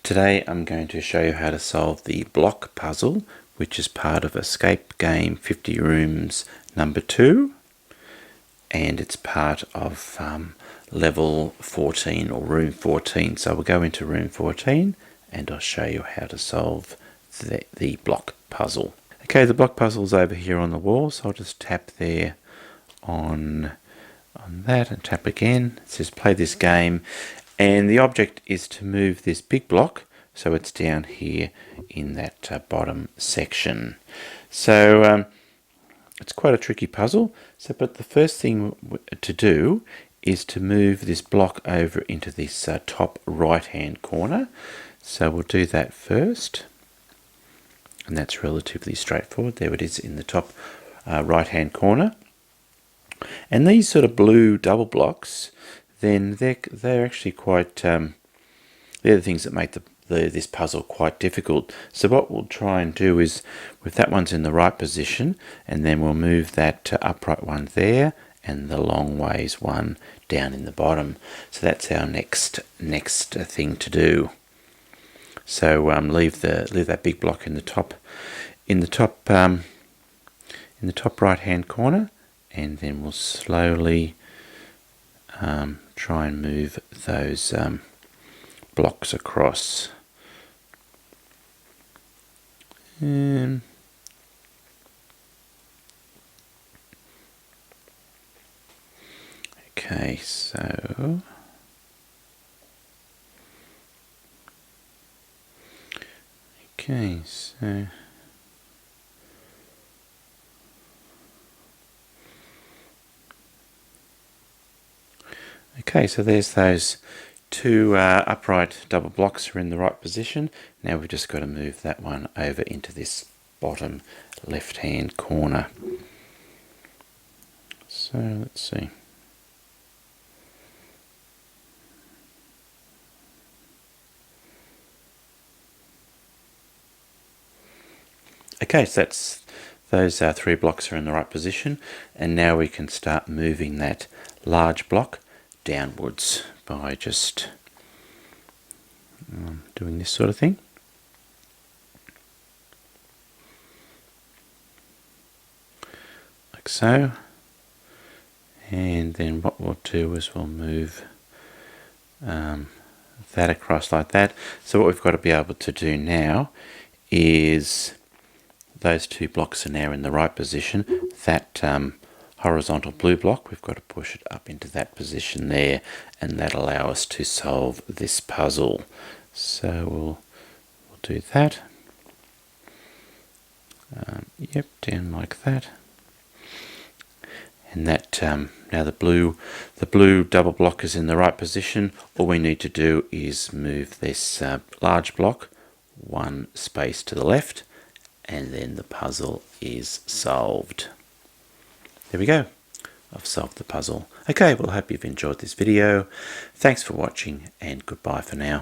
Today I'm going to show you how to solve the block puzzle, which is part of Escape Game 50 Rooms number 2, and it's part of level 14 or room 14. So we'll go into room 14 and I'll show you how to solve the block puzzle. Okay, the block puzzle is over here on the wall, so I'll just tap there on that and tap again. It says play this game, and the object is to move this big block so it's down here in that bottom section. So it's quite a tricky puzzle. But the first thing to do is to move this block over into this top right hand corner. So we'll do that first, and that's relatively straightforward. There it is in the top right hand corner. And these sort of blue double blocks, then they're actually quite they're the things that make this puzzle quite difficult. So what we'll try and do is, with that one's in the right position, and then we'll move that upright one there and the long ways one down in the bottom. So that's our next thing to do. So leave that big block in the top right hand corner, and then we'll slowly try and move those blocks across. Okay, so so there's those two upright double blocks are in the right position. Now we've just got to move that one over into this bottom left hand corner. So let's see. Okay, so those three blocks are in the right position, and now we can start moving that large block downwards by just doing this sort of thing. Like so. And then what we'll do is we'll move that across like that. So what we've got to be able to do now is, those two blocks are now in the right position. That horizontal blue block, we've got to push it up into that position there, and that'll allow us to solve this puzzle. So we'll do that. Yep, down like that. And that now the blue double block is in the right position. All we need to do is move this large block one space to the left, and then the puzzle is solved. There we go. I've solved the puzzle. Okay, well, I hope you've enjoyed this video. Thanks for watching, and goodbye for now.